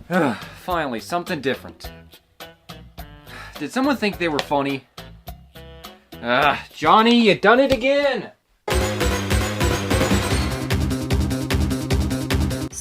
Finally, something different. Did someone think they were funny? Johnny, you done it again!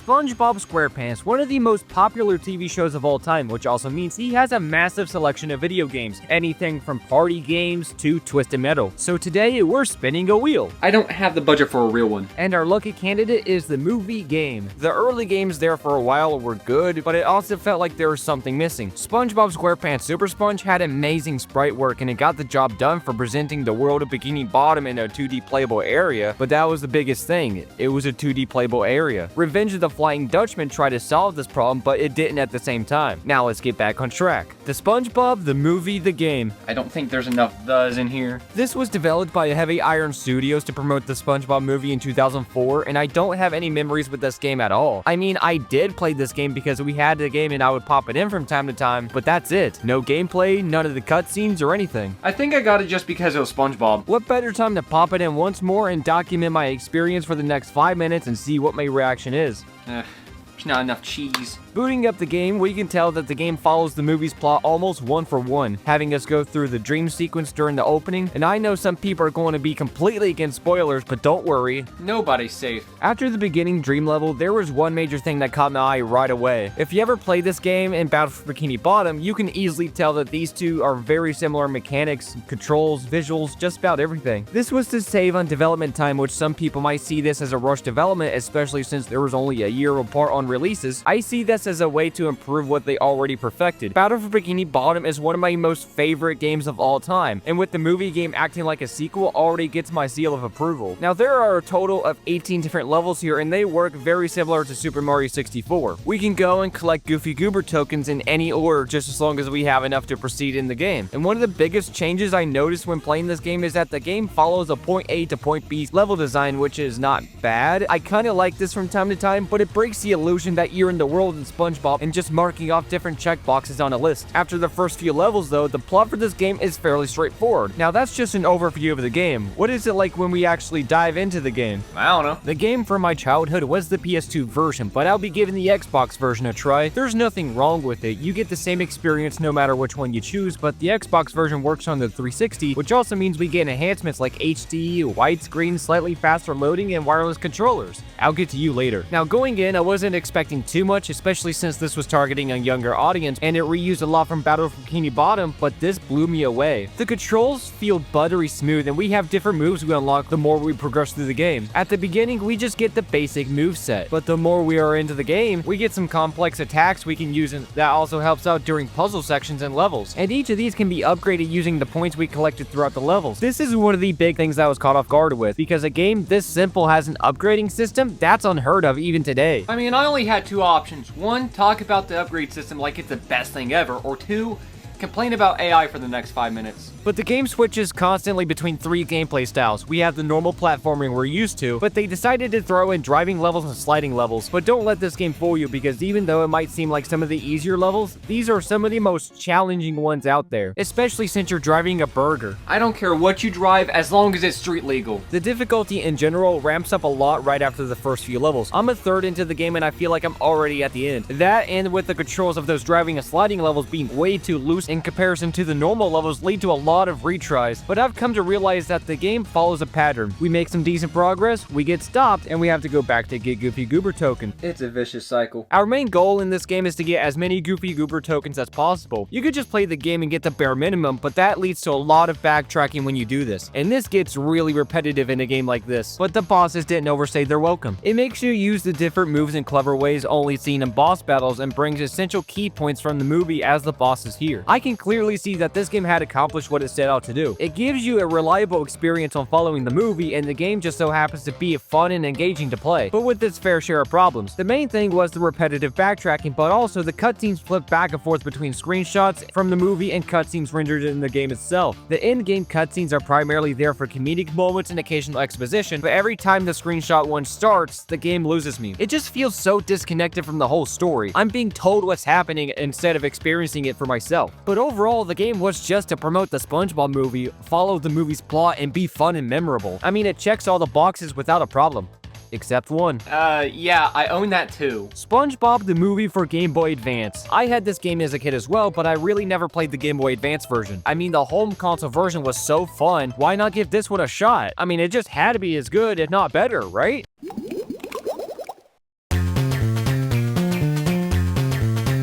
SpongeBob SquarePants, one of the most popular TV shows of all time, which also means he has a massive selection of video games, anything from party games to Twisted Metal. So today, we're spinning a wheel. I don't have the budget for a real one. And our lucky candidate is the movie game. The early games there for a while were good, but it also felt like there was something missing. SpongeBob SquarePants Super Sponge had amazing sprite work, and it got the job done for presenting the world of Bikini Bottom in a 2D playable area, but that was the biggest thing. It was a 2D playable area. Revenge of the Flying Dutchman tried to solve this problem, but it didn't at the same time. Now let's get back on track. The SpongeBob, the movie, the game. I don't think there's enough thes in here. This was developed by Heavy Iron Studios to promote the SpongeBob movie in 2004, and I don't have any memories with this game at all. I mean, I did play this game because we had the game and I would pop it in from time to time, but that's it. No gameplay, none of the cutscenes or anything. I think I got it just because it was SpongeBob. What better time to pop it in once more and document my experience for the next 5 minutes and see what my reaction is. There's not enough cheese. Booting up the game, we can tell that the game follows the movie's plot almost one for one, having us go through the dream sequence during the opening, and I know some people are going to be completely against spoilers, but don't worry. Nobody's safe. After the beginning dream level, there was one major thing that caught my eye right away. If you ever played this game and Battle for Bikini Bottom, you can easily tell that these two are very similar mechanics, controls, visuals, just about everything. This was to save on development time, which some people might see this as a rush development, especially since there was only a year apart on releases. I see this as a way to improve what they already perfected. Battle for Bikini Bottom is one of my most favorite games of all time, and with the movie game acting like a sequel already gets my seal of approval. Now there are a total of 18 different levels here, and they work very similar to Super Mario 64. We can go and collect Goofy Goober tokens in any order just as long as we have enough to proceed in the game. And one of the biggest changes I noticed when playing this game is that the game follows a point A to point B level design, which is not bad. I kinda like this from time to time, but it breaks the illusion that you're in the world in SpongeBob and just marking off different checkboxes on a list. After the first few levels though, the plot for this game is fairly straightforward. Now that's just an overview of the game. What is it like when we actually dive into the game? I don't know. The game from my childhood was the PS2 version, but I'll be giving the Xbox version a try. There's nothing wrong with it. You get the same experience no matter which one you choose, but the Xbox version works on the 360, which also means we get enhancements like HD, widescreen, slightly faster loading, and wireless controllers. I'll get to you later. Now going in, I wasn't expecting too much, especially since this was targeting a younger audience, and it reused a lot from Battle for Bikini Bottom, but this blew me away. The controls feel buttery smooth, and we have different moves we unlock the more we progress through the game. At the beginning, we just get the basic move set, but the more we are into the game, we get some complex attacks we can use, and that also helps out during puzzle sections and levels. And each of these can be upgraded using the points we collected throughout the levels. This is one of the big things that I was caught off guard with, because a game this simple has an upgrading system that's unheard of even today. I mean, I only had two options. One, talk about the upgrade system like it's the best thing ever, or two, complain about AI for the next 5 minutes. But the game switches constantly between three gameplay styles. We have the normal platforming we're used to, but they decided to throw in driving levels and sliding levels. But don't let this game fool you, because even though it might seem like some of the easier levels, these are some of the most challenging ones out there, especially since you're driving a burger. I don't care what you drive as long as it's street legal. The difficulty in general ramps up a lot right after the first few levels. I'm a third into the game and I feel like I'm already at the end. That, and with the controls of those driving and sliding levels being way too loose in comparison to the normal levels, lead to a lot of retries, but I've come to realize that the game follows a pattern. We make some decent progress, we get stopped, and we have to go back to get Goofy Goober token. It's a vicious cycle. Our main goal in this game is to get as many Goofy Goober tokens as possible. You could just play the game and get the bare minimum, but that leads to a lot of backtracking when you do this, and this gets really repetitive in a game like this. But the bosses didn't overstay their welcome. It makes you use the different moves in clever ways only seen in boss battles and brings essential key points from the movie as the bosses here. I can clearly see that this game had accomplished what it set out to do. It gives you a reliable experience on following the movie, and the game just so happens to be fun and engaging to play, but with its fair share of problems. The main thing was the repetitive backtracking, but also the cutscenes flip back and forth between screenshots from the movie and cutscenes rendered in the game itself. The in-game cutscenes are primarily there for comedic moments and occasional exposition, but every time the screenshot one starts, the game loses me. It just feels so disconnected from the whole story. I'm being told what's happening instead of experiencing it for myself. But overall, the game was just to promote the SpongeBob movie, follow the movie's plot, and be fun and memorable. I mean, it checks all the boxes without a problem. except one. Yeah, I own that too. SpongeBob the movie for Game Boy Advance. I had this game as a kid as well, but I really never played the Game Boy Advance version. I mean, the home console version was so fun, why not give this one a shot? I mean, it just had to be as good, if not better, right?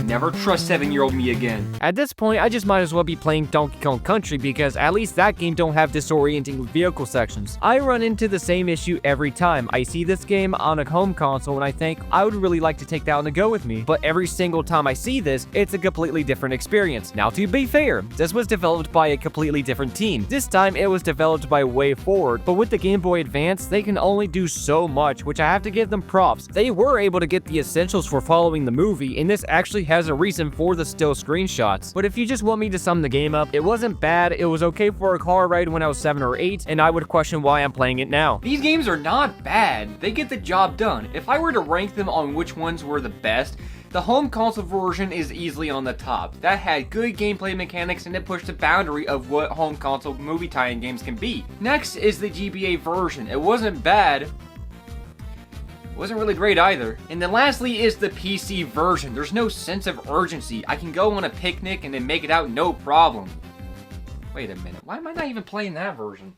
Never trust 7-year-old me again. At this point, I just might as well be playing Donkey Kong Country because at least that game don't have disorienting vehicle sections. I run into the same issue every time. I see this game on a home console and I think I would really like to take that on the go with me, but every single time I see this, it's a completely different experience. Now, to be fair, this was developed by a completely different team. This time, it was developed by WayForward, but with the Game Boy Advance, they can only do so much, which I have to give them props. They were able to get the essentials for following the movie, and this actually has a reason for the still screenshots. But if you just want me to sum the game up, it wasn't bad, it was okay for a car ride when I was 7 or 8, and I would question why I'm playing it now. These games are not bad, they get the job done. If I were to rank them on which ones were the best, the home console version is easily on the top. That had good gameplay mechanics and it pushed the boundary of what home console movie tie-in games can be. Next is the GBA version. It wasn't bad, wasn't really great either. And then lastly is the PC version. There's no sense of urgency. I can go on a picnic and then make it out no problem. Wait a minute, why am I not even playing that version?